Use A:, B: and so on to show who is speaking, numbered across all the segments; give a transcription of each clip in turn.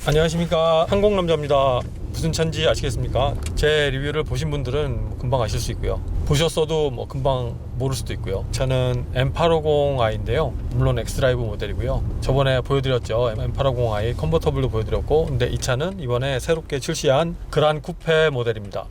A: 안녕하십니까, 항공남자입니다. 무슨 차인지 아시겠습니까? 제 리뷰를 보신 분들은 금방 아실 수 있고요, 보셨어도 금방 모를 수도 있고요. 차는 M850i인데요 물론 엑스드라이브 모델이고요. 저번에 보여드렸죠, M850i 컨버터블도 보여드렸고, 근데 이 차는 이번에 새롭게 출시한 그란 쿠페 모델입니다.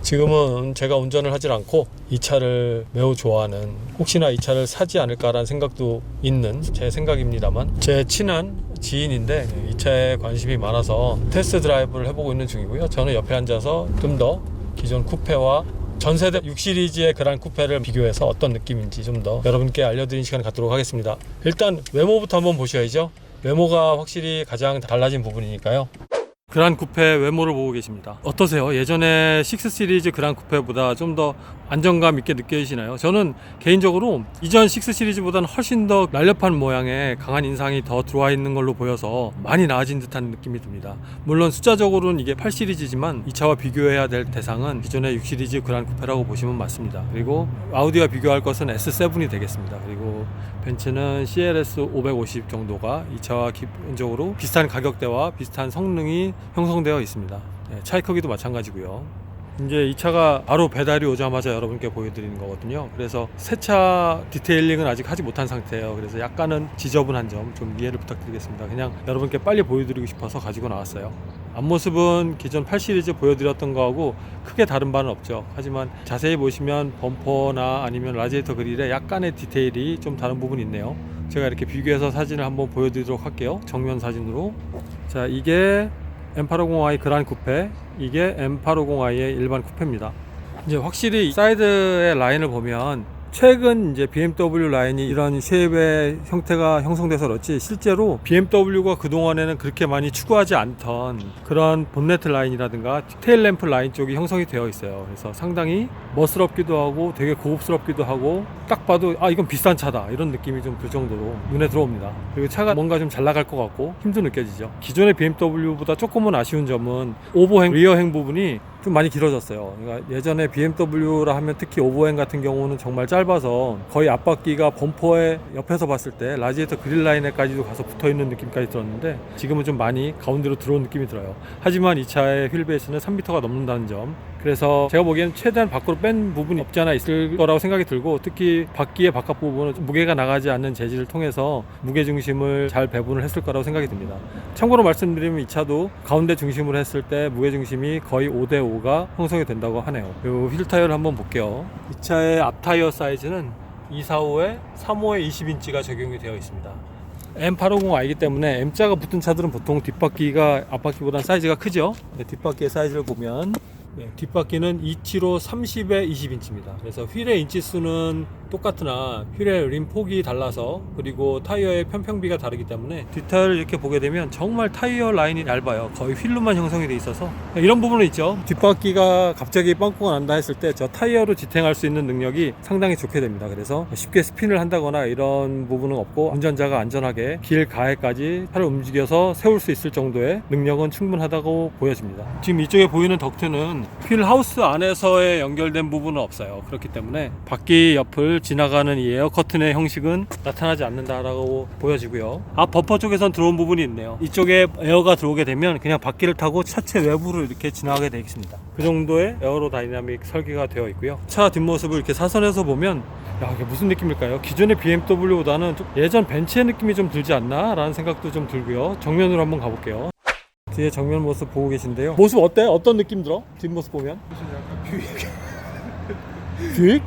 A: 지금은 제가 운전을 하질 않고 이 차를 매우 좋아하는, 혹시나 이 차를 사지 않을까라는 생각도 있는 제 생각입니다만, 제 친한 지인인데 이 차에 관심이 많아서 테스트 드라이브를 해보고 있는 중이고요. 저는 옆에 앉아서 좀 더 기존 쿠페와 전세대 6 시리즈의 그란 쿠페를 비교해서 어떤 느낌인지 좀 더 여러분께 알려드리는 시간을 갖도록 하겠습니다. 일단 외모부터 한번 보셔야죠. 외모가 확실히 가장 달라진 부분이니까요. 그란 쿠페 외모를 보고 계십니다. 어떠세요? 예전에 6 시리즈 그란 쿠페보다 좀 더 안정감 있게 느껴지시나요? 저는 개인적으로 이전 6 시리즈보다는 훨씬 더 날렵한 모양의 강한 인상이 더 들어와 있는 걸로 보여서 많이 나아진 듯한 느낌이 듭니다. 물론 숫자적으로는 이게 8 시리즈지만 이 차와 비교해야 될 대상은 기존의 6 시리즈 그란 쿠페라고 보시면 맞습니다. 그리고 아우디와 비교할 것은 S7이 되겠습니다. 그리고 벤츠는 CLS 550 정도가 이 차와 기본적으로 비슷한 가격대와 비슷한 성능이 형성되어 있습니다. 차의 크기도 마찬가지고요. 이제 이 차가 바로 배달이 오자마자 여러분께 보여드리는 거거든요. 그래서 세차 디테일링은 아직 하지 못한 상태예요. 그래서 약간은 지저분한 점 좀 이해를 부탁드리겠습니다. 그냥 여러분께 빨리 보여드리고 싶어서 가지고 나왔어요. 앞모습은 기존 8 시리즈 보여드렸던 거하고 크게 다른 바는 없죠. 하지만 자세히 보시면 범퍼나 아니면 라디에이터 그릴에 약간의 디테일이 좀 다른 부분이 있네요. 제가 이렇게 비교해서 사진을 한번 보여드리도록 할게요. 정면 사진으로. 자, 이게 M850i 그란 쿠페, 이게 M850i의 일반 쿠페입니다. 이제 확실히 사이드의 라인을 보면 최근 이제 BMW 라인이 이런 쉐입의 형태가 형성돼서 그렇지, 실제로 BMW가 그동안에는 그렇게 많이 추구하지 않던 그런 본네트 라인이라든가 테일 램프 라인 쪽이 형성이 되어 있어요. 그래서 상당히 멋스럽기도 하고 되게 고급스럽기도 하고, 딱 봐도 이건 비싼 차다 이런 느낌이 좀 들 정도로 눈에 들어옵니다. 그리고 차가 뭔가 좀 잘 나갈 것 같고 힘도 느껴지죠. 기존의 BMW보다 조금은 아쉬운 점은 오버행, 리어행 부분이 좀 많이 길어졌어요. 그러니까 예전에 BMW라 하면 특히 오버행 같은 경우는 정말 짧아서 거의 앞바퀴가 범퍼에 옆에서 봤을 때 라디에이터 그릴 라인에까지도 가서 붙어있는 느낌까지 들었는데, 지금은 좀 많이 가운데로 들어온 느낌이 들어요. 하지만 이 차의 휠 베이스는 3m가 넘는다는 점, 그래서 제가 보기에는 최대한 밖으로 뺀 부분이 없지 않아 있을 거라고 생각이 들고, 특히 바퀴의 바깥 부분은 무게가 나가지 않는 재질을 통해서 무게중심을 잘 배분을 했을 거라고 생각이 듭니다. 참고로 말씀드리면 이 차도 가운데 중심으로 했을 때 무게중심이 거의 5대5가 형성이 된다고 하네요. 그리고 휠 타이어를 한번 볼게요. 이 차의 앞 타이어 사이즈는 245에 35에 20인치가 적용이 되어 있습니다. M850i이기 때문에 M자가 붙은 차들은 보통 뒷바퀴가 앞바퀴보다 사이즈가 크죠. 뒷바퀴의 사이즈를 보면 뒷바퀴는 275 30에 20인치입니다. 그래서 휠의 인치수는 똑같으나 휠의 림 폭이 달라서, 그리고 타이어의 편평비가 다르기 때문에 뒷타이어를 이렇게 보게 되면 정말 타이어 라인이 얇아요. 거의 휠로만 형성이 돼 있어서 이런 부분은 있죠. 뒷바퀴가 갑자기 빵꾸가 난다 했을 때 저 타이어로 지탱할 수 있는 능력이 상당히 좋게 됩니다. 그래서 쉽게 스핀을 한다거나 이런 부분은 없고, 운전자가 안전하게 길 가해까지 차를 움직여서 세울 수 있을 정도의 능력은 충분하다고 보여집니다. 지금 이쪽에 보이는 덕트는 휠 하우스 안에서의 연결된 부분은 없어요. 그렇기 때문에 바퀴 옆을 지나가는 이 에어 커튼의 형식은 나타나지 않는다라고 보여지고요. 앞 버퍼 쪽에선 들어온 부분이 있네요. 이쪽에 에어가 들어오게 되면 그냥 바퀴를 타고 차체 외부로 이렇게 지나가게 되어 있습니다. 그 정도의 에어로다이나믹 설계가 되어 있고요. 차 뒷모습을 이렇게 사선에서 보면 이게 무슨 느낌일까요? 기존의 BMW보다는 예전 벤츠의 느낌이 좀 들지 않나 라는 생각도 좀 들고요. 정면으로 한번 가볼게요. 뒤에 정면 모습 보고 계신데요. 모습 어때? 어떤 느낌 들어? 뒷모습 보면? 무슨 약간 뷰익?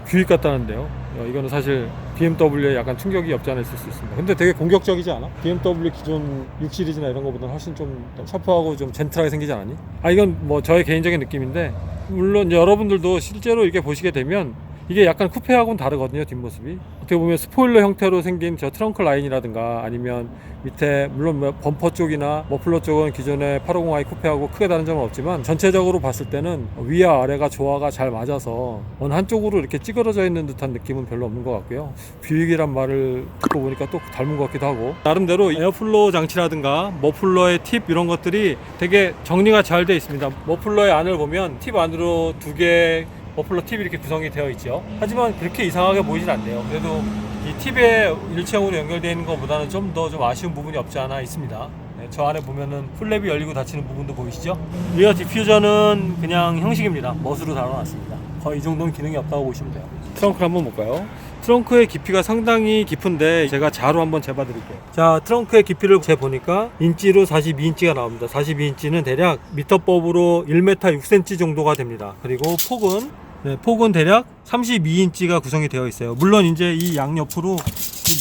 A: 뷰익 같다는데요. 이거는 사실 BMW에 약간 충격이 없지 않아 있을 수 있습니다. 근데 되게 공격적이지 않아? BMW 기존 6 시리즈나 이런 거보다는 훨씬 좀 샤프하고 좀 젠틀하게 생기지 않았니? 이건 뭐 저의 개인적인 느낌인데, 물론 여러분들도 실제로 이렇게 보시게 되면 이게 약간 쿠페하고는 다르거든요, 뒷모습이. 어떻게 보면 스포일러 형태로 생긴 저 트렁크 라인이라든가 아니면 밑에 물론 뭐 범퍼 쪽이나 머플러 쪽은 기존의 850i 쿠페하고 크게 다른 점은 없지만 전체적으로 봤을 때는 위와 아래가 조화가 잘 맞아서 어느 한쪽으로 이렇게 찌그러져 있는 듯한 느낌은 별로 없는 것 같고요. 뷰익이란 말을 듣고 보니까 또 닮은 것 같기도 하고, 나름대로 에어플로우 장치라든가 머플러의 팁 이런 것들이 되게 정리가 잘 되어 있습니다. 머플러의 안을 보면 팁 안으로 두 개 머플러 팁이 이렇게 구성이 되어 있죠. 하지만 그렇게 이상하게 보이진 않네요. 그래도 이 팁에 일체형으로 연결되어 있는 것보다는 좀 더 좀 아쉬운 부분이 없지 않아 있습니다. 네, 저 안에 보면은 플랩이 열리고 닫히는 부분도 보이시죠? 리어 디퓨저는 그냥 형식입니다. 멋으로 달아놨습니다. 거의 이 정도는 기능이 없다고 보시면 돼요. 트렁크를 한번 볼까요? 트렁크의 깊이가 상당히 깊은데 제가 자로 한번 재봐 드릴게요. 자, 트렁크의 깊이를 재보니까 인치로 42인치가 나옵니다. 42인치는 대략 미터법으로 1m 6cm 정도가 됩니다. 그리고 폭은 대략 32인치가 구성이 되어 있어요. 물론 이제 이 양옆으로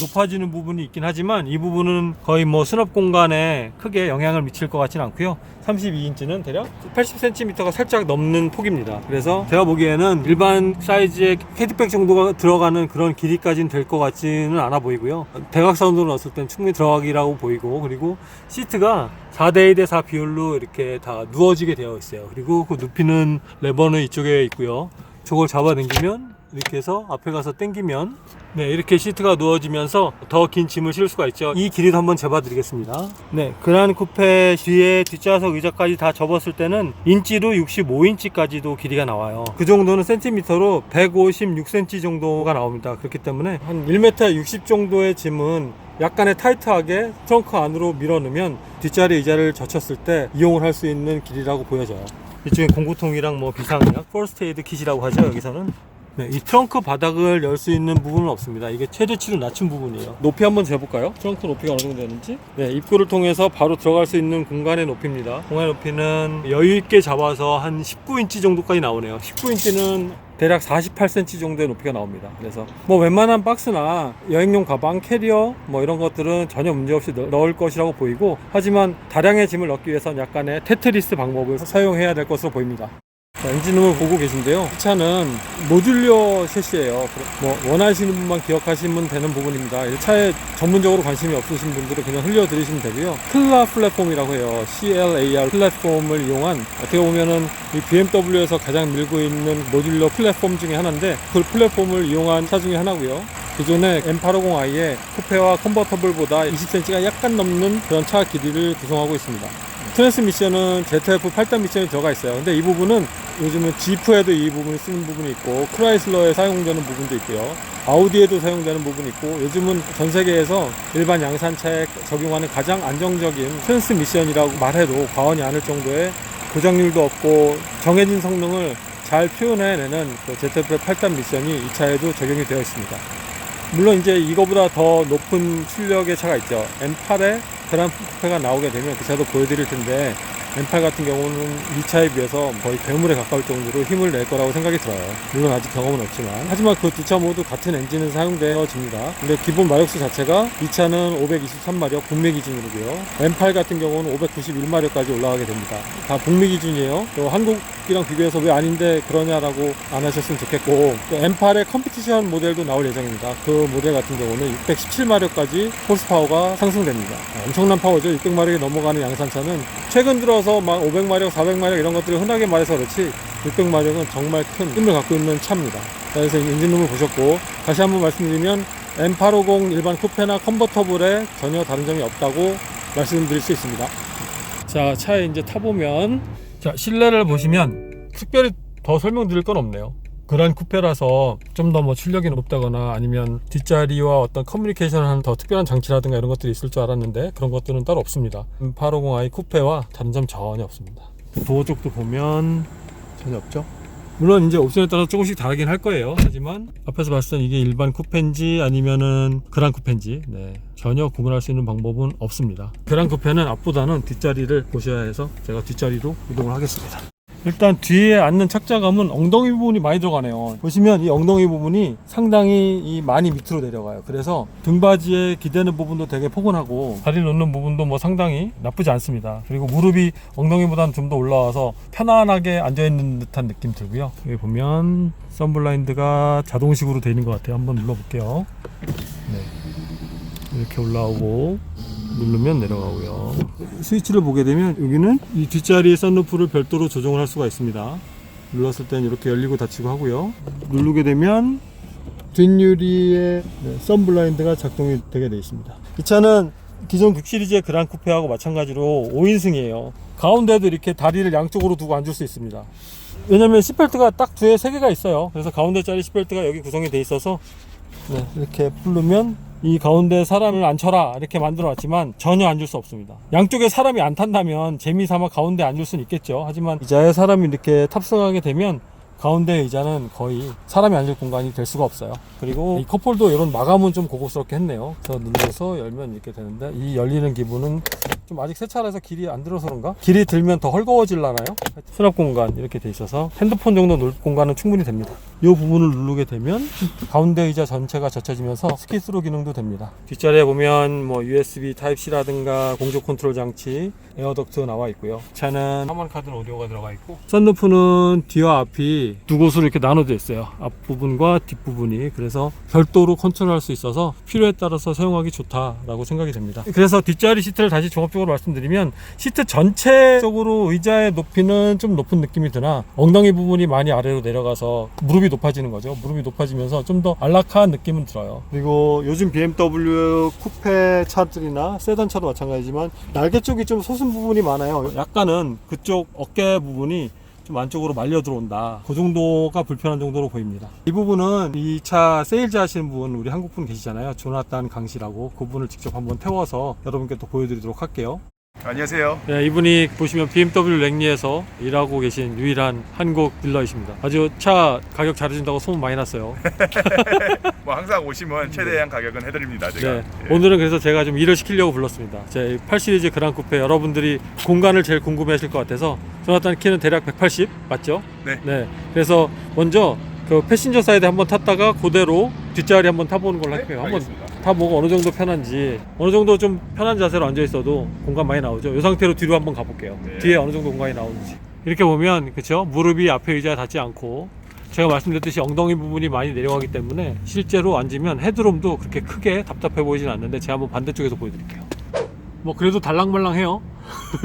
A: 높아지는 부분이 있긴 하지만 이 부분은 거의 뭐 수납 공간에 크게 영향을 미칠 것 같지는 않고요. 32인치는 대략 80cm가 살짝 넘는 폭입니다. 그래서 제가 보기에는 일반 사이즈의 캐디백 정도가 들어가는 그런 길이까지는 될 것 같지는 않아 보이고요. 대각선으로 넣었을 땐 충분히 들어가기라고 보이고, 그리고 시트가 4대2대4 비율로 이렇게 다 누워지게 되어 있어요. 그리고 그 눕히는 레버는 이쪽에 있고요. 저걸 잡아당기면 이렇게 해서 앞에 가서 당기면 네, 이렇게 시트가 누워지면서 더 긴 짐을 실을 수가 있죠. 이 길이도 한번 재봐 드리겠습니다. 네, 그란 쿠페 뒤에 뒷좌석 의자까지 다 접었을 때는 인치로 65인치까지도 길이가 나와요. 그 정도는 센티미터로 156cm 정도가 나옵니다. 그렇기 때문에 한 1m 60 정도의 짐은 약간의 타이트하게 트렁크 안으로 밀어넣으면 뒷자리 의자를 젖혔을 때 이용을 할 수 있는 길이라고 보여져요. 이쪽에 공구통이랑 뭐 비상약, 퍼스트에이드 킷이라고 하죠, 여기서는. 네, 이 트렁크 바닥을 열 수 있는 부분은 없습니다. 이게 최대치로 낮춘 부분이에요. 높이 한번 재볼까요? 트렁크 높이가 어느 정도 되는지. 네, 입구를 통해서 바로 들어갈 수 있는 공간의 높이입니다. 공간의 높이는 여유있게 잡아서 한 19인치 정도까지 나오네요. 19인치는 대략 48cm 정도의 높이가 나옵니다. 그래서 뭐 웬만한 박스나 여행용 가방, 캐리어 뭐 이런 것들은 전혀 문제없이 넣을 것이라고 보이고, 하지만 다량의 짐을 넣기 위해서는 약간의 테트리스 방법을 사용해야 될 것으로 보입니다. 엔진룸을 보고 계신데요. 이 차는 모듈러 셰시예요. 뭐 원하시는 분만 기억하시면 되는 부분입니다. 이 차에 전문적으로 관심이 없으신 분들은 그냥 흘려드리시면 되고요. 클라 플랫폼이라고 해요. CLAR 플랫폼을 이용한, 어떻게 보면은 이 BMW에서 가장 밀고 있는 모듈러 플랫폼 중에 하나인데, 그 플랫폼을 이용한 차 중에 하나고요. 기존의 M850i의 쿠페와 컨버터블보다 20cm가 약간 넘는 그런 차 길이를 구성하고 있습니다. 트랜스미션은 ZF 8단 미션이 들어가 있어요. 근데 이 부분은 요즘은 지프에도 이 부분을 쓰는 부분이 있고, 크라이슬러에 사용되는 부분도 있고요, 아우디에도 사용되는 부분이 있고, 요즘은 전 세계에서 일반 양산차에 적용하는 가장 안정적인 트랜스미션이라고 말해도 과언이 아닐 정도의 고장률도 없고 정해진 성능을 잘 표현해내는 그 ZF 8단 미션이 이 차에도 적용이 되어 있습니다. 물론 이제 이거보다 더 높은 출력의 차가 있죠. M8에 그란 쿠페가 나오게 되면 그 차도 보여드릴 텐데, M8 같은 경우는 이 차에 비해서 거의 괴물에 가까울 정도로 힘을 낼 거라고 생각이 들어요. 물론 아직 경험은 없지만. 하지만 그 두 차 모두 같은 엔진은 사용되어집니다. 근데 기본 마력수 자체가 이 차는 523마력 북미 기준이고요. M8 같은 경우는 591마력까지 올라가게 됩니다. 다 북미 기준이에요. 또 한국이랑 비교해서 왜 아닌데 그러냐라고 안 하셨으면 좋겠고, 또 M8의 컴피티션 모델도 나올 예정입니다. 그 모델 같은 경우는 617마력까지 호스파워가 상승됩니다. 엄청난 파워죠. 600마력이 넘어가는 양산차는 최근 들어서 막 500마력, 400마력 이런 것들을 흔하게 말해서 그렇지 600마력은 정말 큰 힘을 갖고 있는 차입니다. 그래서 엔진룸을 보셨고, 다시 한번 말씀드리면 M850 일반 쿠페나 컨버터블에 전혀 다른 점이 없다고 말씀드릴 수 있습니다. 자, 차에 이제 타보면, 자, 실내를 보시면 특별히 더 설명드릴 건 없네요. 그란 쿠페라서 좀 더 뭐 출력이 높다거나 아니면 뒷자리와 어떤 커뮤니케이션을 하는 더 특별한 장치라든가 이런 것들이 있을 줄 알았는데 그런 것들은 따로 없습니다. 850i 쿠페와 다른 점 전혀 없습니다. 도어 쪽도 보면 전혀 없죠. 물론 이제 옵션에 따라 조금씩 다르긴 할 거예요. 하지만 앞에서 봤을 땐 이게 일반 쿠페인지 아니면은 그란 쿠페인지 전혀 구분할 수 있는 방법은 없습니다. 그란 쿠페는 앞보다는 뒷자리를 보셔야 해서 제가 뒷자리로 이동을 하겠습니다. 일단 뒤에 앉는 착자감은 엉덩이 부분이 많이 들어가네요. 보시면 이 엉덩이 부분이 상당히 많이 밑으로 내려가요. 그래서 등받이에 기대는 부분도 되게 포근하고 다리 놓는 부분도 뭐 상당히 나쁘지 않습니다. 그리고 무릎이 엉덩이보다는 좀 더 올라와서 편안하게 앉아있는 듯한 느낌 들고요. 여기 보면 선블라인드가 자동식으로 되어 있는 것 같아요. 한번 눌러볼게요. 네. 이렇게 올라오고 누르면 내려가고요. 스위치를 보게 되면 여기는 이 뒷자리 썬루프를 별도로 조정을 할 수가 있습니다. 눌렀을 때는 이렇게 열리고 닫히고 하고요. 누르게 되면 뒷유리에 선블라인드가 작동이 되게 되어 있습니다. 이 차는 기존 6 시리즈의 그란 쿠페하고 마찬가지로 5인승이에요. 가운데도 이렇게 다리를 양쪽으로 두고 앉을 수 있습니다. 왜냐면 시트벨트가 딱 뒤에 3개가 있어요. 그래서 가운데 자리 시트벨트가 여기 구성이 되어 있어서 이렇게 풀르면 이 가운데 사람을 앉혀라 이렇게 만들어 놨지만 전혀 앉을 수 없습니다. 양쪽에 사람이 안 탄다면 재미삼아 가운데 앉을 수는 있겠죠. 하지만 의자에 사람이 이렇게 탑승하게 되면 가운데 의자는 거의 사람이 앉을 공간이 될 수가 없어요. 그리고 이 컵홀더 이런 마감은 좀 고급스럽게 했네요. 그래서 눌러서 열면 이렇게 되는데 이 열리는 기분은 좀 아직 새 차라서 길이 안 들어서 그런가? 길이 들면 더 헐거워질라나요? 수납 공간 이렇게 돼 있어서 핸드폰 정도 놓을 공간은 충분히 됩니다. 이 부분을 누르게 되면 가운데 의자 전체가 젖혀지면서 스키스로 기능도 됩니다. 뒷자리에 보면 뭐 USB Type-C라든가 공조 컨트롤 장치, 에어덕트 나와 있고요. 차는 하만 카드 오디오가 들어가 있고 썬루프는 뒤와 앞이 두 곳으로 이렇게 나눠져 있어요. 앞부분과 뒷부분이. 그래서 별도로 컨트롤할 수 있어서 필요에 따라서 사용하기 좋다라고 생각이 됩니다. 그래서 뒷자리 시트를 다시 종합적으로 말씀드리면 시트 전체적으로 의자의 높이는 좀 높은 느낌이 드나 엉덩이 부분이 많이 아래로 내려가서 무릎이 높아지는 거죠. 무릎이 높아지면서 좀 더 안락한 느낌은 들어요. 그리고 요즘 BMW 쿠페 차들이나 세단 차도 마찬가지지만 날개 쪽이 좀 솟은 부분이 많아요. 약간은 그쪽 어깨 부분이 좀 안쪽으로 말려 들어온다. 그 정도가 불편한 정도로 보입니다. 이 부분은 이 차 세일즈 하시는 분 우리 한국 분 계시잖아요. 조나단 강씨라고. 그분을 직접 한번 태워서 여러분께 또 보여드리도록 할게요.
B: 안녕하세요.
A: 네, 이분이 보시면 BMW 랭리에서 일하고 계신 유일한 한국 딜러이십니다. 아주 차 가격 잘해준다고 소문 많이 났어요.
B: 뭐 항상 오시면 최대한 가격은 해드립니다. 제가.
A: 네, 오늘은 그래서 제가 좀 일을 시키려고 불렀습니다. 제 8 시리즈 그란 쿠페 여러분들이 공간을 제일 궁금해하실 것 같아서 조나단 키는 대략 180 맞죠?
B: 네.
A: 그래서 먼저 그 패신저 사이드 한번 탔다가 그대로 뒷자리 한번 타보는 걸로 할게요. 한번 타보고 어느 정도 편한지, 어느 정도 좀 편한 자세로 앉아 있어도 공간 많이 나오죠. 이 상태로 뒤로 한번 가볼게요.
B: 네.
A: 뒤에 어느 정도 공간이 나오는지. 이렇게 보면 그쵸, 무릎이 앞에 의자에 닿지 않고 제가 말씀드렸듯이 엉덩이 부분이 많이 내려가기 때문에 실제로 앉으면 헤드룸도 그렇게 크게 답답해 보이진 않는데 제가 한번 반대쪽에서 보여드릴게요. 뭐 그래도 달랑말랑해요.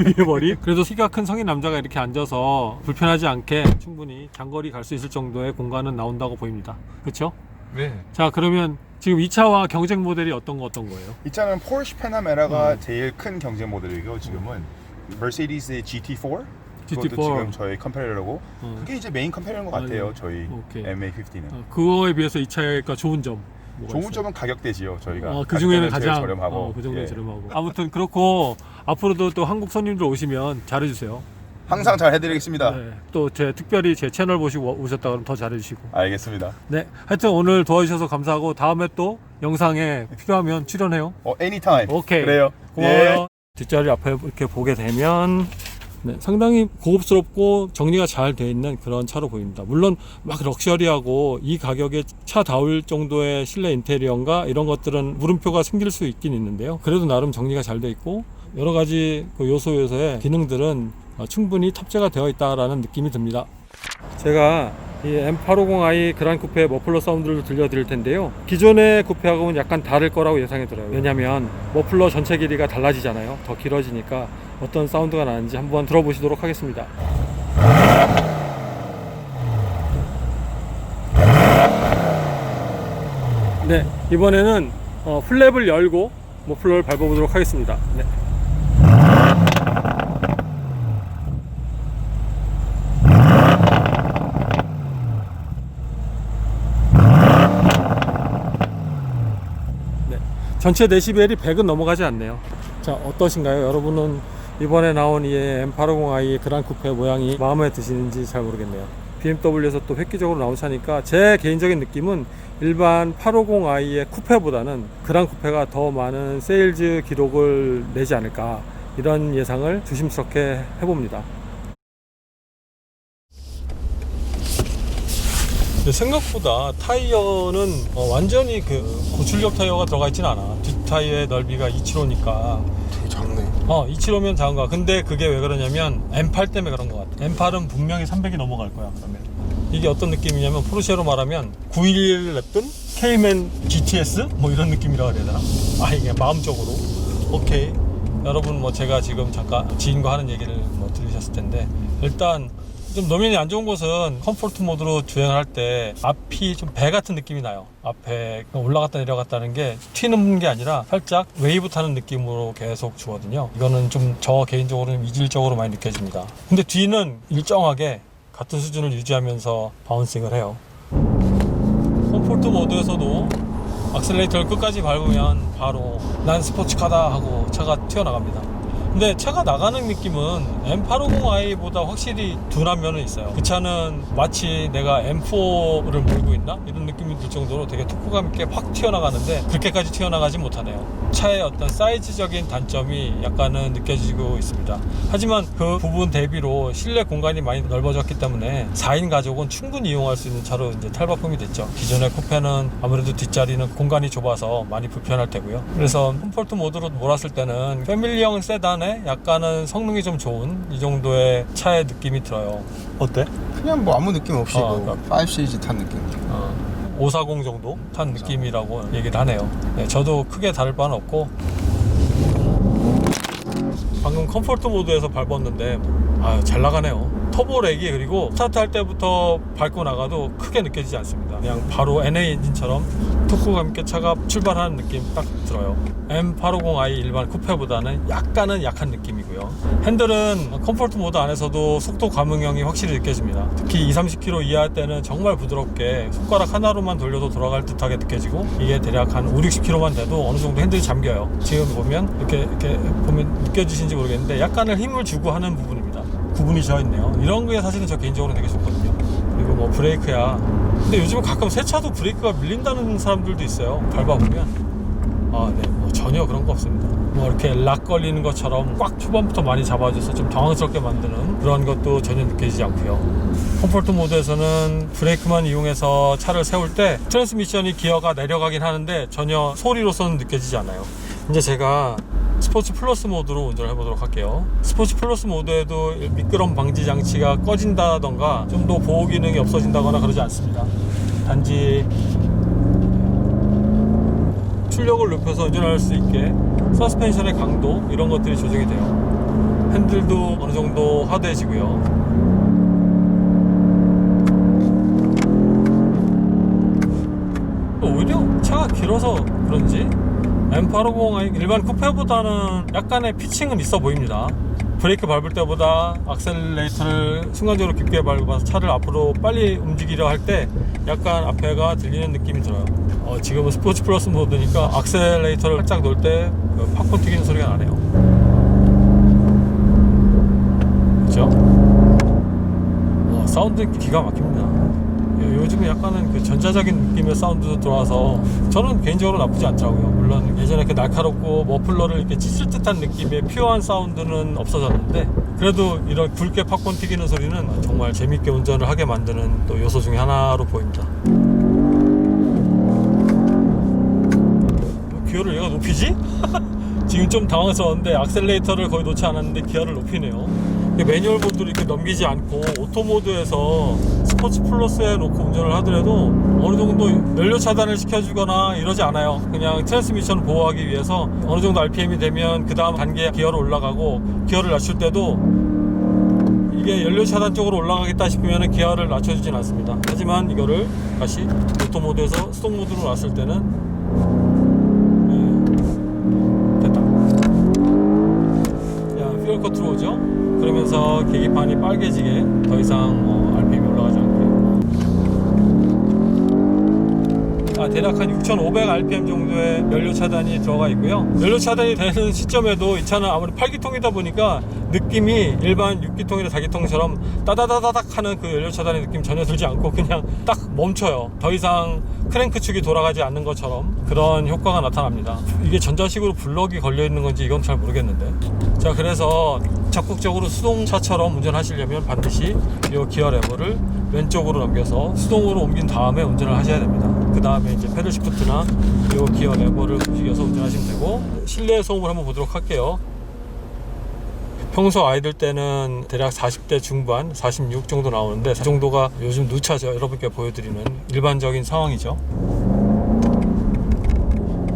A: 위에 머리. 그래도 키가 큰 성인 남자가 이렇게 앉아서 불편하지 않게 충분히 장거리 갈 수 있을 정도의 공간은 나온다고 보입니다. 그렇죠?
B: 네.
A: 자, 그러면 지금 이 차와 경쟁 모델이 어떤 거예요?
B: 이 차는 포르쉐 파나메라가 제일 큰 경쟁 모델이고 지금은 머세디스의 GT4. 그것도 지금 저희 컴페리어라고. 그게 이제 메인 컴페리어인 것 같아요. 저희
A: 오케이.
B: MA50는.
A: 그거에 비해서 이 차가 좋은 점.
B: 좋은 점은 가격대지요. 저희가.
A: 그 중에는 가장
B: 저렴하고.
A: 그 정도는 저렴하고. 아무튼 그렇고 앞으로도 또 한국 손님들 오시면 잘해주세요.
B: 항상 잘 해드리겠습니다.
A: 네. 또 특별히 제 채널 보시고 오셨다 그러면 더 잘해주시고.
B: 알겠습니다.
A: 네, 하여튼 오늘 도와주셔서 감사하고 다음에 또 영상에 필요하면 출연해요.
B: anytime.
A: 오케이.
B: 그래요.
A: 고마워요.
B: 예.
A: 뒷자리 앞에 이렇게 보게 되면 상당히 고급스럽고 정리가 잘 돼 있는 그런 차로 보입니다. 물론 막 럭셔리하고 이 가격에 차다울 정도의 실내 인테리어인가 이런 것들은 물음표가 생길 수 있긴 있는데요. 그래도 나름 정리가 잘 돼 있고 여러 가지 그 요소의 기능들은 충분히 탑재가 되어 있다라는 느낌이 듭니다. 제가 이 M850i 그란 쿠페 머플러 사운드를 들려드릴 텐데요. 기존의 쿠페하고는 약간 다를 거라고 예상이 들어요. 왜냐면 머플러 전체 길이가 달라지잖아요. 더 길어지니까 어떤 사운드가 나는지 한번 들어보시도록 하겠습니다. 네, 이번에는 플랩을 열고 머플러를 밟아보도록 하겠습니다. 네. 전체 데시벨이 100은 넘어가지 않네요. 자, 어떠신가요? 여러분은 이번에 나온 이 M850i 그란 쿠페 모양이 마음에 드시는지 잘 모르겠네요. BMW에서 또 획기적으로 나온 차니까 제 개인적인 느낌은 일반 850i의 쿠페보다는 그란 쿠페가 더 많은 세일즈 기록을 내지 않을까 이런 예상을 조심스럽게 해봅니다. 근데 생각보다 타이어는 완전히 그 고출력 타이어가 들어가 있진 않아. 뒷 타이어의 넓이가 275니까
C: 되게 작네.
A: 275면 작은 거야. 근데 그게 왜 그러냐면 M8 때문에 그런 것 같아. M8은 분명히 300이 넘어갈 거야. 그러면 이게 어떤 느낌이냐면 포르쉐로 말하면 911 랩든 Cayman GTS 뭐 이런 느낌이라고 해야 되나? 이게 마음적으로. 오케이. 여러분 뭐 제가 지금 잠깐 지인과 하는 얘기를 뭐 들으셨을 텐데, 일단 좀 노면이 안 좋은 곳은 컴포트 모드로 주행을 할 때 앞이 좀 배 같은 느낌이 나요. 앞에 올라갔다 내려갔다 하는 게 튀는 게 아니라 살짝 웨이브 타는 느낌으로 계속 주거든요. 이거는 좀 저 개인적으로는 이질적으로 많이 느껴집니다. 근데 뒤는 일정하게 같은 수준을 유지하면서 바운싱을 해요. 컴포트 모드에서도 악셀레이터를 끝까지 밟으면 바로 난 스포츠카다 하고 차가 튀어나갑니다. 근데 차가 나가는 느낌은 M850i보다 확실히 둔한 면은 있어요. 그 차는 마치 내가 M4를 몰고 있나? 이런 느낌이 들 정도로 되게 토크감 있게 확 튀어나가는데 그렇게까지 튀어나가지 못하네요. 차의 어떤 사이즈적인 단점이 약간은 느껴지고 있습니다. 하지만 그 부분 대비로 실내 공간이 많이 넓어졌기 때문에 4인 가족은 충분히 이용할 수 있는 차로 이제 탈바꿈이 됐죠. 기존의 쿠페는 아무래도 뒷자리는 공간이 좁아서 많이 불편할 테고요. 그래서 컴포트 모드로 몰았을 때는 패밀리형 세단 약간은 성능이 좀 좋은 이 정도의 차의 느낌이 들어요. 어때?
C: 그냥 뭐 아무 느낌 없이
A: 그러니까.
C: 5시리즈 탄 느낌.
A: 540 정도 탄 느낌이라고 얘기를 하네요. 네, 저도 크게 다를 바는 없고, 방금 컴포트 모드에서 밟았는데 잘 나가네요. 터보렉이 그리고 스타트 할 때부터 밟고 나가도 크게 느껴지지 않습니다. 그냥 바로 NA 엔진처럼 토크감 있게 차가 출발하는 느낌 딱 들어요. M850i 일반 쿠페보다는 약간은 약한 느낌이고요. 핸들은 컴포트 모드 안에서도 속도 감응형이 확실히 느껴집니다. 특히 20-30km 이하 할 때는 정말 부드럽게 손가락 하나로만 돌려도 돌아갈 듯하게 느껴지고, 이게 대략 한 5-60km만 돼도 어느 정도 핸들이 잠겨요. 지금 보면 이렇게 보면 느껴지신지 모르겠는데 약간은 힘을 주고 하는 부분입니다. 구분이 져 있네요. 이런 게 사실은 저 개인적으로 되게 좋거든요. 그리고 뭐 브레이크야. 근데 요즘은 가끔 새 차도 브레이크가 밀린다는 사람들도 있어요. 밟아보면. 네, 뭐 전혀 그런 거 없습니다. 뭐 이렇게 락 걸리는 것처럼 꽉 초반부터 많이 잡아줘서 좀 당황스럽게 만드는 그런 것도 전혀 느껴지지 않고요. 컴포트 모드에서는 브레이크만 이용해서 차를 세울 때 트랜스미션이 기어가 내려가긴 하는데 전혀 소리로서는 느껴지지 않아요. 이제 제가 스포츠 플러스 모드로 운전을 해보도록 할게요. 스포츠 플러스 모드에도 미끄럼 방지 장치가 꺼진다던가 좀 더 보호 기능이 없어진다거나 그러지 않습니다. 단지 출력을 높여서 운전할 수 있게 서스펜션의 강도 이런 것들이 조정이 돼요. 핸들도 어느 정도 하드해지고요. 오히려 차가 길어서 그런지 M850i 일반 쿠페보다는 약간의 피칭은 있어 보입니다. 브레이크 밟을 때보다 악셀레이터를 순간적으로 깊게 밟아서 차를 앞으로 빨리 움직이려 할 때 약간 앞에가 들리는 느낌이 들어요. 지금은 스포츠 플러스 모드니까 악셀레이터를 살짝 놓을 때 팝콘 튀기는 소리가 나네요. 그렇죠? 사운드 기가 막힙니다. 요즘에 약간은 그 전자적인 느낌의 사운드도 들어와서 저는 개인적으로 나쁘지 않더라고요. 물론 예전에 그 날카롭고 머플러를 이렇게 찢을 듯한 느낌의 퓨어한 사운드는 없어졌는데, 그래도 이런 굵게 팝콘 튀기는 소리는 정말 재밌게 운전을 하게 만드는 또 요소 중에 하나로 보입니다. 기어를 얘가 높이지? 지금 좀 당황스러웠는데 악셀레이터를 거의 놓지 않았는데 기어를 높이네요. 매뉴얼 모드를 이렇게 넘기지 않고 오토 모드에서 스포츠 플러스에 놓고 운전을 하더라도 어느 정도 연료 차단을 시켜주거나 이러지 않아요. 그냥 트랜스미션을 보호하기 위해서 어느 정도 RPM이 되면 그 다음 단계 기어로 올라가고, 기어를 낮출 때도 이게 연료 차단 쪽으로 올라가겠다 싶으면 기어를 낮춰주진 않습니다. 하지만 이거를 다시 오토 모드에서 스톱 모드로 놨을 때는 됐다. 퓨얼 컷으로 오죠. 그러면서 계기판이 빨개지게 더 이상 RPM이 올라가지 않고요. 대략 한 6,500rpm 정도의 연료 차단이 들어가 있고요. 연료 차단이 되는 시점에도 이 차는 아무리 8기통이다 보니까 느낌이 일반 6기통이나 4기통처럼 따다다다닥 하는 그 연료 차단의 느낌 전혀 들지 않고 그냥 딱 멈춰요. 더 이상 크랭크 축이 돌아가지 않는 것처럼 그런 효과가 나타납니다. 이게 전자식으로 블럭이 걸려 있는 건지 이건 잘 모르겠는데. 자, 그래서 적극적으로 수동차처럼 운전하시려면 반드시 이 기어 레버를 왼쪽으로 넘겨서 수동으로 옮긴 다음에 운전을 하셔야 됩니다. 그 다음에 이제 패들 시프트나 이 기어 레버를 움직여서 운전하시면 되고, 실내 소음을 한번 보도록 할게요. 평소 아이들 때는 대략 40대 중반, 46 정도 나오는데 그 정도가 요즘 누차죠. 여러분께 보여드리는 일반적인 상황이죠.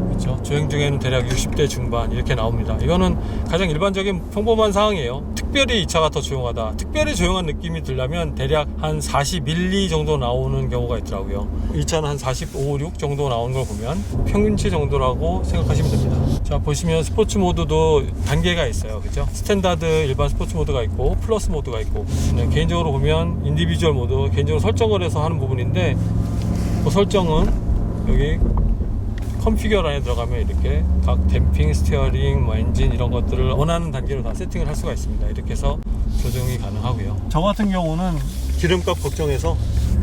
A: 그렇죠? 주행 중에는 대략 60대 중반 이렇게 나옵니다. 이거는 가장 일반적인 평범한 상황이에요. 특별히 이 차가 더 조용하다, 특별히 조용한 느낌이 들려면 대략 한 41, 2 정도 나오는 경우가 있더라고요. 이 차는 한 45, 6 정도 나오는 걸 보면 평균치 정도라고 생각하시면 됩니다. 자, 보시면 스포츠 모드도 단계가 있어요. 그죠? 스탠다드 일반 스포츠 모드가 있고 플러스 모드가 있고, 개인적으로 보면 인디비주얼 모드 개인적으로 설정을 해서 하는 부분인데, 그 설정은 여기 컨피규어 안에 들어가면 이렇게 각 댐핑, 스티어링, 뭐 엔진 이런 것들을 원하는 단계로 다 세팅을 할 수가 있습니다. 이렇게 해서 조정이 가능하고요. 저 같은 경우는 기름값 걱정해서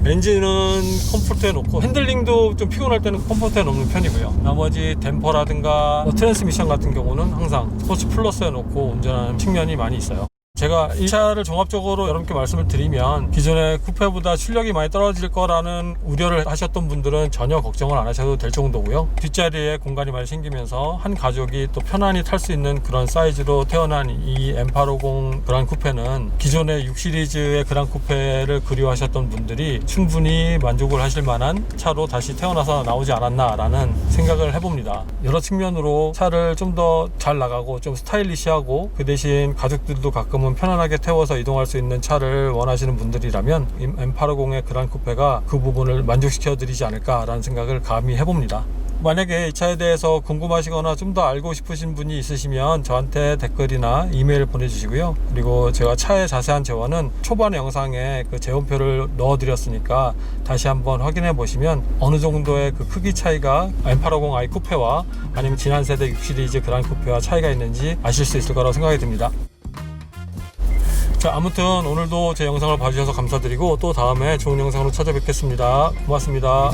A: 엔진은 컴포트에 놓고 핸들링도 좀 피곤할 때는 컴포트에 놓는 편이고요. 나머지 댐퍼라든가 트랜스미션 같은 경우는 항상 스포츠 플러스에 놓고 운전하는 측면이 많이 있어요. 제가 이 차를 종합적으로 여러분께 말씀을 드리면, 기존의 쿠페보다 출력이 많이 떨어질 거라는 우려를 하셨던 분들은 전혀 걱정을 안 하셔도 될 정도고요. 뒷자리에 공간이 많이 생기면서 한 가족이 또 편안히 탈 수 있는 그런 사이즈로 태어난 이 M850 그란 쿠페는 기존의 6 시리즈의 그란 쿠페를 그리워하셨던 분들이 충분히 만족을 하실 만한 차로 다시 태어나서 나오지 않았나 라는 생각을 해봅니다. 여러 측면으로 차를 좀 더 잘 나가고 좀 스타일리시하고, 그 대신 가족들도 가끔은 편안하게 태워서 이동할 수 있는 차를 원하시는 분들이라면 M850의 그란 쿠페가 그 부분을 만족시켜 드리지 않을까라는 생각을 감히 해봅니다. 만약에 이 차에 대해서 궁금하시거나 좀 더 알고 싶으신 분이 있으시면 저한테 댓글이나 이메일 보내주시고요. 그리고 제가 차의 자세한 재원은 초반의 영상에 그 재원표를 넣어드렸으니까 다시 한번 확인해 보시면 어느 정도의 그 크기 차이가 M850i 쿠페와 아니면 지난 세대 6 시리즈 그란 쿠페와 차이가 있는지 아실 수 있을 거라고 생각이 듭니다. 자, 아무튼 오늘도 제 영상을 봐주셔서 감사드리고 또 다음에 좋은 영상으로 찾아뵙겠습니다. 고맙습니다.